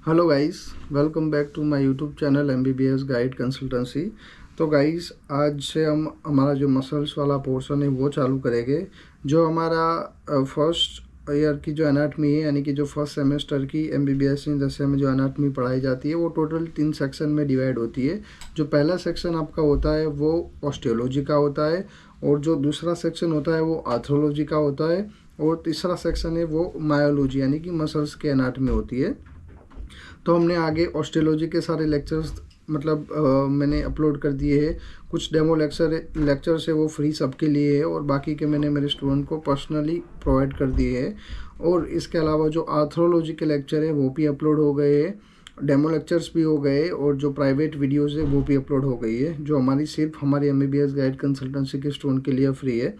Hello guys, welcome back to my YouTube channel MBBS guide consultancy. तो guys, आज से हम हमारा जो मसल्स वाला पोर्शन है वो चालू करेंगे। जो हमारा फर्स्ट ईयर की जो एनाटमी है, यानी कि जो फर्स्ट सेमेस्टर की MBBS इंडस्ट्री में जो एनाटमी पढ़ाई जाती है वो टोटल 3 सेक्शन में डिवाइड होती है। जो पहला सेक्शन आपका होता है वो ऑस्टियोलॉजी का होता है, और जो दूसरा सेक्शन होता है वो आर्थ्रोलॉजी का होता है, और तीसरा सेक्शन है वो मायोलॉजी यानी कि मसल्स के एनाटमी होती है। तो हमने आगे ऑस्टियोलॉजी के सारे लेक्चर्स मैंने अपलोड कर दिए हैं। कुछ डेमो लेक्चर्स है वो फ्री सबके लिए है, और बाकी के मैंने मेरे स्टूडेंट को पर्सनली प्रोवाइड कर दिए हैं। और इसके अलावा जो आर्थ्रोलॉजी के लेक्चर है वो भी अपलोड हो गए हैं, डेमो लेक्चर्स भी हो गए, और जो प्राइवेट वीडियोज़ है वो भी अपलोड हो गई है, जो सिर्फ हमारी MBBS गाइड कंसल्टेंसी के स्टूडेंट के लिए फ्री है।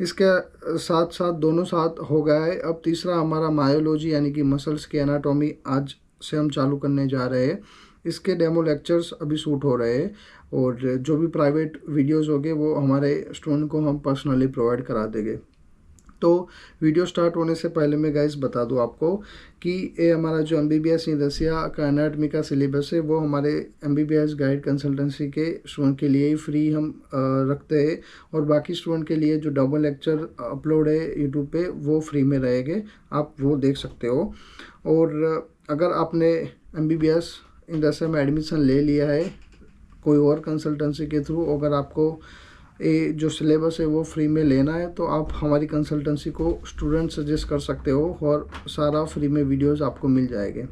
इसके साथ साथ दोनों साथ हो गया है। अब तीसरा हमारा मायोलॉजी यानी कि मसल्स की एनाटॉमी आज से हम चालू करने जा रहे हैं। इसके डेमो लेक्चर्स अभी शूट हो रहे हैं, और जो भी प्राइवेट वीडियोस होंगे वो हमारे स्टूडेंट को हम पर्सनली प्रोवाइड करा देंगे। तो वीडियो स्टार्ट होने से पहले मैं गाइस बता दूं आपको कि ये हमारा जो MBBS इन रसिया का एनाटमी का सिलेबस है वो हमारे MBBS गाइड कंसल्टेंसी के स्टूडेंट के लिए ही फ्री हम रखते हैं, और बाकी स्टूडेंट के लिए जो डबल लेक्चर अपलोड है यूट्यूब पे वो फ्री में रहेंगे, आप वो देख सकते हो। और अगर आपने MBBS इन रसिया में एडमिशन ले लिया है कोई और कंसल्टेंसी के थ्रू, अगर आपको ये जो सिलेबस है वो फ्री में लेना है तो आप हमारी कंसल्टेंसी को स्टूडेंट सजेस्ट कर सकते हो, और सारा फ्री में वीडियोस आपको मिल जाएंगे।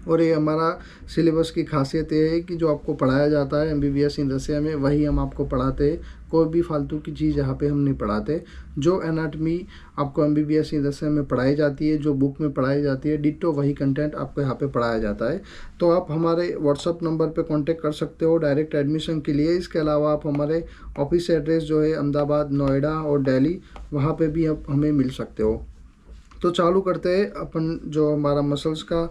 और ये हमारा सिलेबस की खासियत ये है कि जो आपको पढ़ाया जाता है MBBS इन रसिया में वही हम आपको पढ़ाते हैं, कोई भी फालतू की चीज़ यहाँ पे हम नहीं पढ़ाते। जो एनाटमी आपको MBBS इन रसिया में पढ़ाई जाती है, जो बुक में पढ़ाई जाती है, डिट्टो वही कंटेंट आपको यहाँ पे पढ़ाया जाता है। तो आप हमारे व्हाट्सअप नंबर पे कांटेक्ट कर सकते हो डायरेक्ट एडमिशन के लिए। इसके अलावा आप हमारे ऑफिस एड्रेस जो है अहमदाबाद, नोएडा और दिल्ली, वहाँ पर भी आप हमें मिल सकते हो। तो चालू करते हैं अपन जो हमारा मसल्स का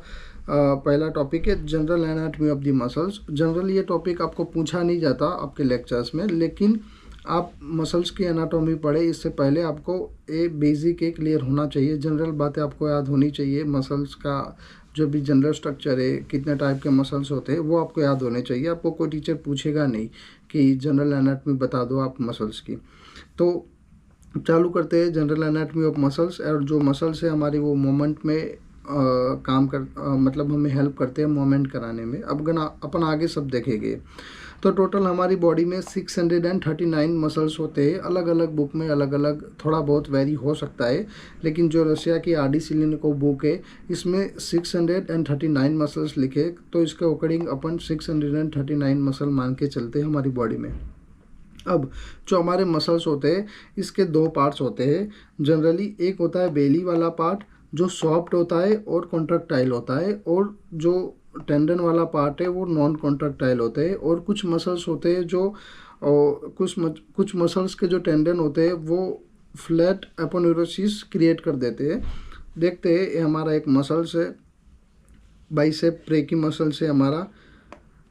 पहला टॉपिक है, general anatomy of the muscles. General ये टॉपिक आपको पूछा नहीं जाता आपके लेक्चर्स में, लेकिन आप मसल्स की एनाटॉमी पढ़े इससे पहले आपको ये बेसिक एक क्लियर होना चाहिए। जनरल बातें आपको याद होनी चाहिए। मसल्स का जो भी जनरल स्ट्रक्चर है, कितने टाइप के मसल्स होते हैं, वो आपको याद होने चाहिए। आपको कोई टीचर पूछेगा नहीं कि जनरल एनाटमी बता दो आप मसल्स की। तो चालू करते हैं जनरल एनाटमी ऑफ मसल्स। और जो मसल्स है हमारी वो मोमेंट में हमें हेल्प करते हैं मोमेंट कराने में। अब अपन आगे सब देखेंगे। तो टोटल हमारी बॉडी में 639 मसल्स होते हैं। अलग अलग बुक में अलग अलग थोड़ा बहुत वेरी हो सकता है, लेकिन जो रशिया की RD सिलिनिको बुक है इसमें 639 मसल्स लिखे, तो इसके अकॉर्डिंग अपन 639 मसल मान के चलते हैं हमारी बॉडी में। अब जो हमारे मसल्स होते हैं इसके दो पार्ट्स होते हैं जनरली। एक होता है बेली वाला पार्ट जो सॉफ्ट होता है और कॉन्ट्रैक्टाइल होता है, और जो टेंडन वाला पार्ट है वो नॉन कॉन्ट्रैक्टाइल होते हैं। और कुछ मसल्स होते हैं जो कुछ मसल्स के जो टेंडन होते हैं वो फ्लैट एपोन्यूरोसिस क्रिएट कर देते हैं। देखते हैं, ये हमारा एक मसल्स है, बाइसेप ब्रेकी मसल्स है हमारा।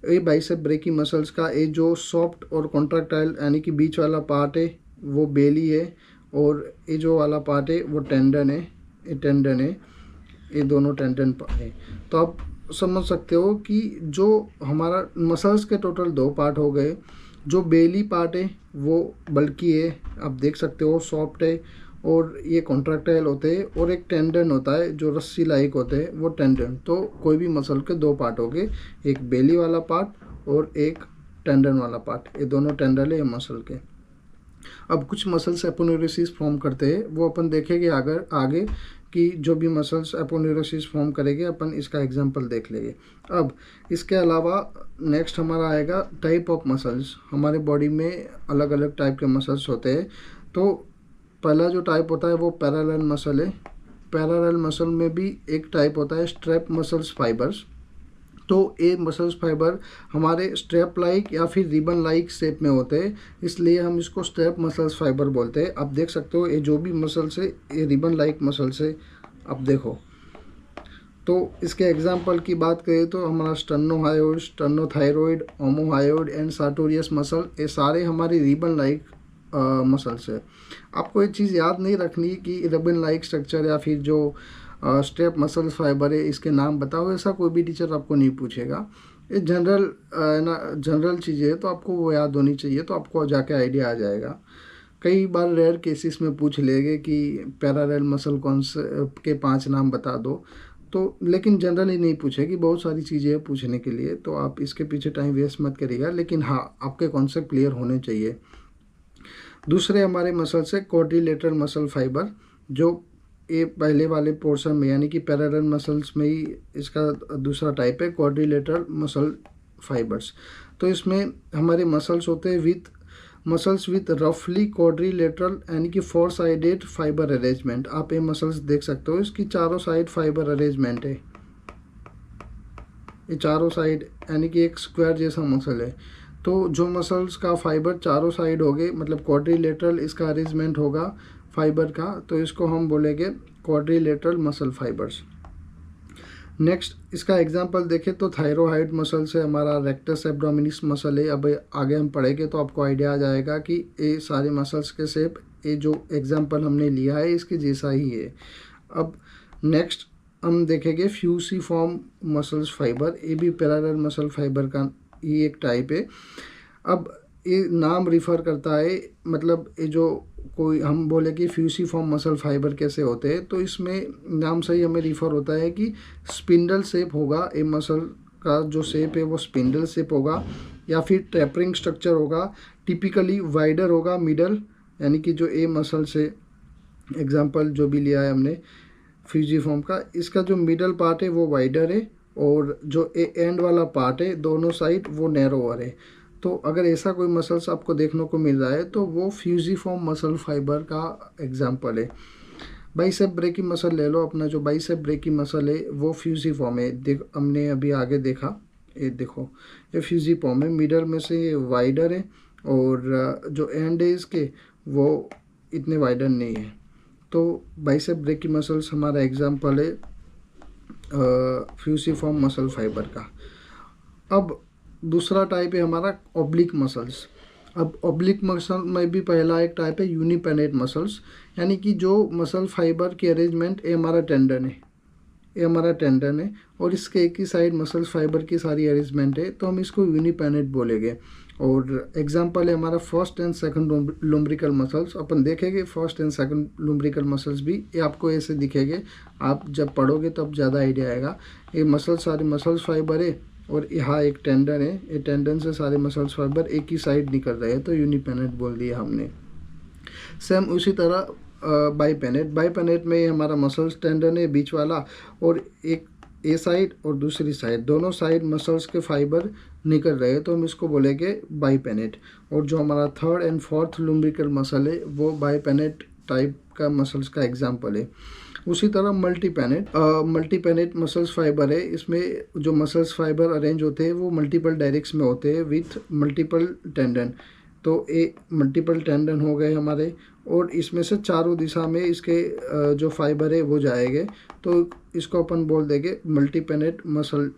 ये बाइसेप ब्रेकी मसल्स का ये जो सॉफ्ट और कॉन्ट्रैक्टाइल यानी कि बीच वाला पार्ट है वो बेली है, और ये जो वाला पार्ट है वो टेंडन है, ये टेंडन है, ये दोनों टेंडन है। तो आप समझ सकते हो कि जो हमारा मसल्स के टोटल दो पार्ट हो गए। जो बेली पार्ट है वो बल्कि है, आप देख सकते हो, सॉफ्ट है, और ये कॉन्ट्रैक्टाइल होते हैं। और एक टेंडन होता है जो रस्सी लाइक होते हैं, वो टेंडन। तो कोई भी मसल के दो पार्ट हो गए, एक बेली वाला पार्ट और एक टेंडन वाला पार्ट। ये दोनों टेंडन है मसल के। अब कुछ मसल्स एपोन्यूरोसिस फॉर्म करते हैं, वो अपन देखेंगे आगे कि जो भी मसल्स एपोन्यूरोसिस फॉर्म करेंगे अपन इसका एग्जांपल देख लेंगे। अब इसके अलावा नेक्स्ट हमारा आएगा टाइप ऑफ मसल्स। हमारे बॉडी में अलग अलग टाइप के मसल्स होते हैं। तो पहला जो टाइप होता है वो पैरेलल मसल है। पैरेलल मसल में भी एक टाइप होता है स्ट्रैप मसल्स फाइबर्स। तो ये मसल्स फाइबर हमारे स्ट्रैप लाइक या फिर रिबन लाइक शेप में होते हैं, इसलिए हम इसको स्ट्रैप मसल्स फाइबर बोलते हैं। आप देख सकते हो ये जो भी मसल्स है ये रिबन लाइक मसल्स है। अब देखो, तो इसके एग्जांपल की बात करें तो हमारा स्टर्नोहायोइड, स्टर्नोथायरॉइड, ओमोहायोइड एंड सार्टोरियस मसल, ये सारे हमारी रिबन लाइक मसल्स है। आपको एक चीज़ याद नहीं रखनी कि रिबन लाइक स्ट्रक्चर या फिर जो स्ट्रेप मसल्स फाइबर है, इसके नाम बताओ, ऐसा कोई भी टीचर आपको नहीं पूछेगा। ये जनरल चीज़ें है, तो आपको वो याद होनी चाहिए, तो आपको जाके आइडिया आ जाएगा। कई बार रेयर केसेस में पूछ लेंगे कि पैरालेल मसल कौन से के 5 नाम बता दो, तो लेकिन जनरली नहीं पूछेगी, बहुत सारी चीज़ें हैं पूछने के लिए, तो आप इसके पीछे टाइम वेस्ट मत करिएगा, लेकिन हाँ आपके कॉन्सेप्ट क्लियर होने चाहिए। दूसरे हमारे मसल्स है क्वाड्रिलेटरल मसल फाइबर, जो ये पहले वाले पोर्शन में यानी कि पैरेलल मसल्स में ही इसका दूसरा टाइप है क्वाड्रिलेटरल मसल फाइबर्स। तो इसमें हमारे मसल्स होते हैं विथ रफली क्वाड्रिलेटरल यानी कि 4 साइडेड फाइबर अरेंजमेंट। आप ये मसल्स देख सकते हो, इसकी चारों साइड फाइबर अरेंजमेंट है, ये चारों साइड यानी कि एक स्क्वायर जैसा मसल है। तो जो मसल्स का फाइबर चारों साइड हो गए, मतलब क्वाड्रिलेटरल इसका अरेंजमेंट होगा फाइबर का, तो इसको हम बोलेंगे क्वाड्रिलेटरल मसल फाइबर्स। नेक्स्ट इसका एग्जांपल देखें तो थायरोइड मसल से हमारा रेक्टस एब्डोमिनिस मसल है। अब आगे हम पढ़ेंगे तो आपको आइडिया आ जाएगा कि ये सारे मसल्स के शेप, ये जो एग्जांपल हमने लिया है इसके जैसा ही है। अब नेक्स्ट हम देखेंगे फ्यूसिफॉर्म मसल्स फाइबर, ये भी पैरेलल मसल फाइबर का ही एक टाइप है। अब ये नाम रिफ़र करता है, मतलब ये जो कोई हम बोले कि फ्यूसिफॉर्म मसल फाइबर कैसे होते हैं, तो इसमें नाम से ही हमें रिफ़र होता है कि स्पिंडल शेप होगा, ये मसल का जो शेप है वो स्पिंडल शेप होगा, या फिर टैपरिंग स्ट्रक्चर होगा, टिपिकली वाइडर होगा मिडल, यानी कि जो ए मसल से एग्जांपल जो भी लिया है हमने फ्यूसिफॉर्म का, इसका जो मिडल पार्ट है वो वाइडर है, और जो ए एंड वाला पार्ट है दोनों साइड वो नैरोअर है। तो अगर ऐसा कोई मसल्स आपको देखने को मिल रहा है तो वो फ्यूसिफॉर्म मसल फाइबर का एग्जांपल है। बाइसेप ब्रेकी मसल ले लो, अपना जो बाइसेप ब्रेकी मसल है वो फ्यूसिफॉर्म है। देख हमने अभी आगे देखा, ये देखो ये फ्यूसिफॉर्म है, मिडल में से ये वाइडर है, और जो एंड है इसके वो इतने वाइडर नहीं है। तो बाइसेप ब्रेकी मसल्स हमारा एग्जांपल है फ्यूसिफॉर्म मसल फाइबर का। अब दूसरा टाइप है हमारा ऑब्लिक मसल्स। अब ऑब्लिक मसल में भी पहला एक टाइप है यूनिपेनेट मसल्स, यानी कि जो मसल फाइबर की अरेंजमेंट, ये हमारा टेंडन है, ये हमारा टेंडन है, और इसके एक ही साइड मसल फाइबर की सारी अरेंजमेंट है, तो हम इसको यूनिपेनेट बोलेंगे। और एग्जांपल है हमारा फर्स्ट एंड सेकंड लुम्ब्रिकल मसल्स। अपन देखेंगे फर्स्ट एंड सेकंड लुम्ब्रिकल मसल्स भी, ये आपको ऐसे दिखेंगे, आप जब पढ़ोगे तब ज़्यादा आइडिया आएगा। ये मसल सारे मसल्स फाइबर है, और यहाँ एक टेंडन है, ये टेंडन से सारे मसल्स फाइबर एक ही साइड निकल रहे हैं, तो यूनिपेनेट बोल दिया हमने। सेम उसी तरह बाईपेनेट में ये हमारा मसल्स टेंडन है बीच वाला, और एक ए साइड और दूसरी साइड दोनों साइड मसल्स के फाइबर निकल रहे हैं, तो हम इसको बोलेंगे बाईपेनेट। और जो हमारा थर्ड एंड फोर्थ लुम्ब्रिकल मसल है वो बाईपेनेट टाइप का मसल्स का एग्जांपल है। उसी तरह मल्टीपेनेट मसल्स फाइबर है, इसमें जो मसल्स फाइबर अरेंज होते हैं वो मल्टीपल डायरेक्ट्स में होते हैं विथ मल्टीपल टेंडन। तो ये मल्टीपल टेंडन हो गए हमारे, और इसमें से चारों दिशा में इसके जो फाइबर है वो जाएंगे, तो इसको अपन बोल देंगे मल्टीपेनेट मसल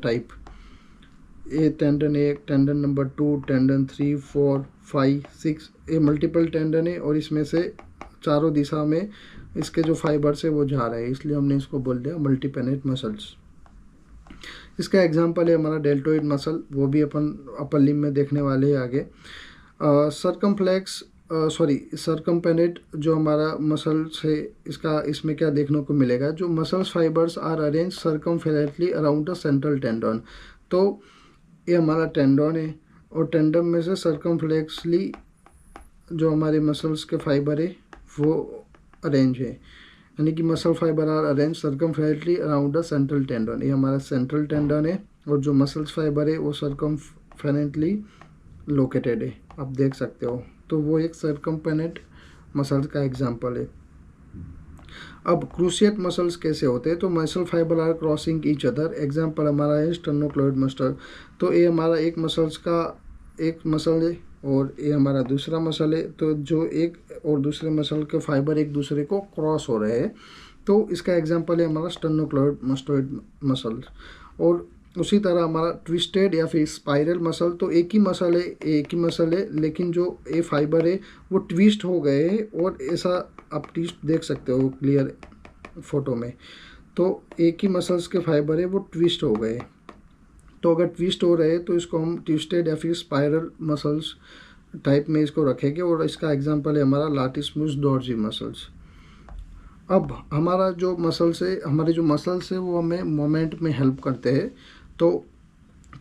टाइप। ये टेंडन 1, टेंडन नंबर 2, टेंडन 3, 4, 5, 6, ये मल्टीपल टेंडन है, और इसमें से चारों दिशा में इसके जो फाइबर्स है वो जा रहे हैं, इसलिए हमने इसको बोल दिया मल्टीपेनेट मसल्स। इसका एग्जांपल है हमारा डेल्टोइड मसल, वो भी अपन अपर लिम्ब में देखने वाले हैं आगे। सरकमपेनेट जो हमारा मसल्स है, इसमें क्या देखने को मिलेगा, जो muscles fibres are arrange circumferentially around the central tendon. तो ये हमारा टेंडन है, और टेंडन में से सरकमफ्लेक्सली जो हमारे मसल्स के फाइबर है वो अरेंज है, यानी कि muscle fibre are arrange circumferentially around the central tendon. ये हमारा सेंट्रल टेंडन है, और जो मसल्स फाइबर है वो सरकमफेरेंटली लोकेटेड है, आप देख सकते हो। तो वो एक सरकमपेनेट मसल्स का एग्जांपल है। अब क्रूशिएट मसल्स कैसे होते हैं, तो muscle fibre are crossing each other, example हमारा है स्टर्नोक्लेविड मसल। तो ये हमारा एक मसल्स का एक मसल है, और ये हमारा दूसरा मसल है, तो जो एक और दूसरे मसल के फाइबर एक दूसरे को क्रॉस हो रहे हैं, तो इसका एग्जांपल है हमारा स्टर्नोक्लेविड मस्टोइड मसल। और उसी तरह हमारा ट्विस्टेड या फिर स्पाइरल मसल, तो एक ही मसल है, लेकिन जो ये फाइबर है वो ट्विस्ट हो गए हैं, और ऐसा आप ट्विस्ट देख सकते हो क्लियर, फ़ोटो में। तो एक ही मसल्स के फाइबर है वो ट्विस्ट हो गए। तो अगर ट्विस्ट हो रहे तो इसको हम ट्विस्टेड या फिर स्पाइरल मसल्स टाइप में इसको रखेंगे, और इसका एग्जांपल है हमारा लाटिस्मस डॉर्जी मसल्स। अब हमारा जो मसल्स है, हमारे जो मसल्स है वो हमें मोमेंट में हेल्प करते हैं। तो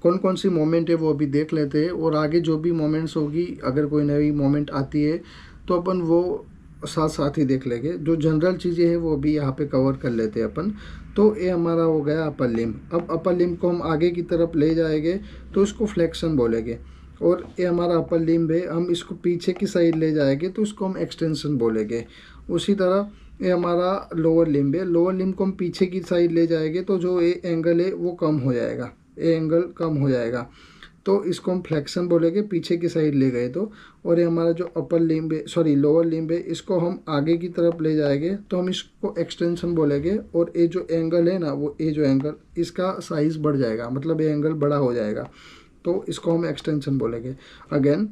कौन कौन सी मोमेंट है वो अभी देख लेते हैं, और आगे जो भी मोमेंट्स होगी, अगर कोई नई मोमेंट आती है तो अपन वो साथ साथ ही देख लेंगे। जो जनरल चीज़ें हैं वो अभी यहाँ पे कवर कर लेते हैं अपन। तो ये हमारा हो गया अपर लिम्ब। अब अपर लिम्ब को हम आगे की तरफ ले जाएंगे तो इसको फ्लेक्शन बोलेंगे, और ये हमारा अपर लिम्ब है। हम इसको पीछे की साइड ले जाएंगे तो इसको हम एक्सटेंशन बोलेंगे। उसी तरह ये हमारा लोअर लिम्ब है। लोअर लिम्ब को हम पीछे की साइड ले जाएंगे तो जो ये एंगल है वो कम हो जाएगा, ये एंगल कम हो जाएगा, तो इसको हम फ्लेक्शन बोलेंगे, पीछे की साइड ले गए तो। और ये हमारा जो अपर लिम्ब है, सॉरी लोअर लिम्ब है, इसको हम आगे की तरफ ले जाएंगे तो हम इसको एक्सटेंशन बोलेंगे। और ये जो एंगल है ना, वो ये जो एंगल, इसका साइज़ बढ़ जाएगा, मतलब ये एंगल बड़ा हो जाएगा, तो इसको हम एक्सटेंशन बोलेंगे। अगेन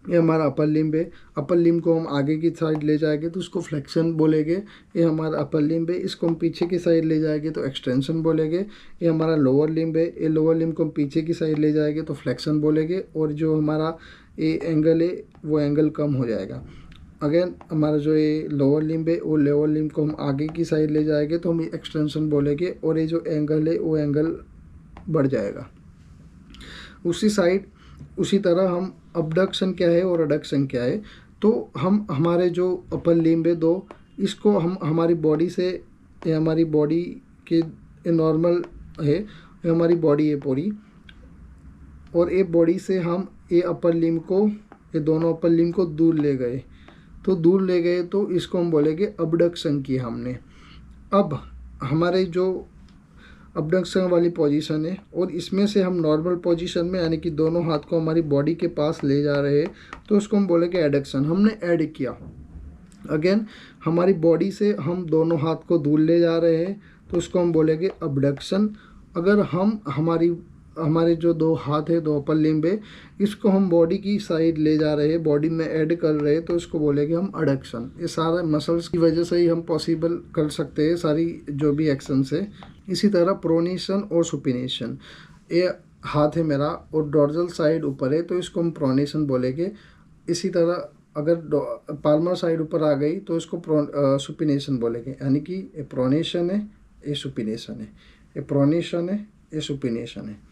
ये हमारा अपर लिम्ब है। अपर लिम्ब को हम आगे की साइड ले जाएंगे तो उसको फ्लेक्शन बोलेंगे। ये हमारा अपर लिम्ब है, इसको हम पीछे की साइड ले जाएंगे तो एक्सटेंशन बोलेंगे। ये हमारा लोअर लिम्ब है, ये लोअर लिम्ब को हम पीछे की साइड ले जाएंगे तो फ्लेक्शन बोलेंगे। और जो हमारा ये एंगल है वो एंगल कम हो जाएगा। अगेन हमारा जो ये लोअर लिम्ब है, वो लोअर लिम्ब को हम आगे की साइड ले जाएंगे तो हम एक्सटेंशन बोलेंगे, और ये जो एंगल है वो एंगल बढ़ जाएगा। उसी तरह हम अबडक्शन क्या है और एडक्शन क्या है। तो हम हमारे जो अपर लिम्ब है दो, इसको हम हमारी बॉडी से, ये हमारी बॉडी के नॉर्मल है, ये हमारी बॉडी है पूरी, और ये बॉडी से हम ये अपर लिम्ब को, ये दोनों अपर लिम्ब को दूर ले गए। तो दूर ले गए तो इसको हम बोलेंगे अबडक्शन किया हमने। अब हमारे जो अबडक्शन वाली पोजीशन है, और इसमें से हम नॉर्मल पोजीशन में, यानी कि दोनों हाथ को हमारी बॉडी के पास ले जा रहे हैं, तो उसको हम बोलेंगे एडक्शन, हमने ऐड किया। अगेन हमारी बॉडी से हम दोनों हाथ को दूर ले जा रहे हैं तो उसको हम बोलेंगे अबडक्शन। अगर हम हमारे जो दो हाथ है, दो अपर लिम्ब है, इसको हम बॉडी की साइड ले जा रहे हैं, बॉडी में ऐड कर रहे हैं, तो इसको बोलेंगे हम एडक्शन। ये सारे मसल्स की वजह से ही हम पॉसिबल कर सकते हैं सारी जो भी एक्शंस है। इसी तरह प्रोनेशन और सुपिनेशन, ये हाथ है मेरा और डॉर्जल साइड ऊपर है तो इसको हम प्रोनेशन बोलेंगे। इसी तरह अगर पाल्मर साइड ऊपर आ गई तो इसको सुपिनेशन बोलेंगे, यानी कि ये प्रोनेशन है, ये सुपिनेशन है, ये प्रोनेशन है, ये सुपिनेशन है।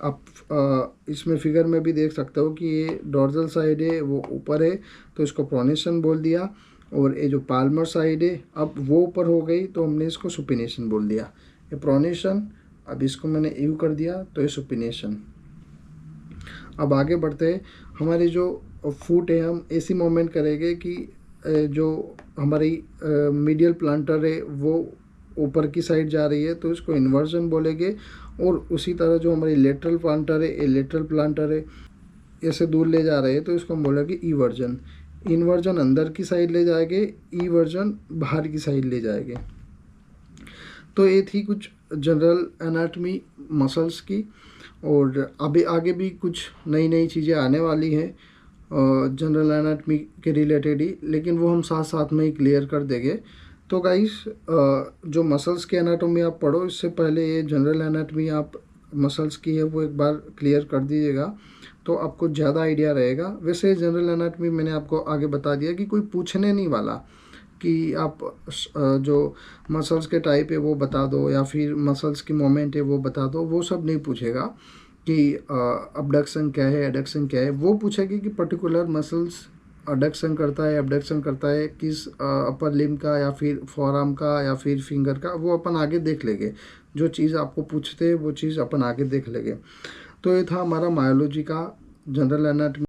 आप इसमें फिगर में भी देख सकते हो कि ये डॉर्जल साइड है वो ऊपर है तो इसको प्रोनेशन बोल दिया, और ये जो पाल्मर साइड है अब वो ऊपर हो गई तो हमने इसको सुपिनेशन बोल दिया। ये प्रोनेशन, अब इसको मैंने यू कर दिया तो ये सुपिनेशन। अब आगे बढ़ते हैं। हमारी जो फुट है, हम ऐसी मूवमेंट करेंगे कि जो हमारी मीडियल प्लांटर है वो ऊपर की साइड जा रही है तो इसको इन्वर्जन बोलेंगे। और उसी तरह जो हमारी लेटरल प्लांटर है, ये लेटरल प्लांटर है, ऐसे दूर ले जा रहे हैं तो इसको हम बोलेंगे ईवर्जन। इन्वर्जन अंदर की साइड ले जाएंगे, ईवर्जन बाहर की साइड ले जाएंगे। तो ये थी कुछ जनरल एनाटमी मसल्स की, और अभी आगे भी कुछ नई नई चीज़ें आने वाली हैं जनरल एनाटमी के रिलेटेड ही, लेकिन वो हम साथ साथ में ही क्लियर कर देंगे। तो गाइस जो मसल्स की एनाटॉमी आप पढ़ो, इससे पहले ये जनरल एनाटॉमी आप मसल्स की है वो एक बार क्लियर कर दीजिएगा तो आपको ज़्यादा आइडिया रहेगा। वैसे जनरल एनाटॉमी मैंने आपको आगे बता दिया कि कोई पूछने नहीं वाला कि आप जो मसल्स के टाइप है वो बता दो या फिर मसल्स की मोमेंट है वो बता दो, वो सब नहीं पूछेगा कि अबडक्शन क्या है, एडक्शन क्या है। वो पूछेगी कि पर्टिकुलर मसल्स अडक्शन करता है, एबडक्शन करता है किस अपर लिम्ब का या फिर फोरआर्म का या फिर फिंगर का, वो अपन आगे देख लेंगे। जो चीज़ आपको पूछते हैं वो चीज़ अपन आगे देख लेंगे। तो ये था हमारा मायोलॉजी का जनरल एनाटॉमी।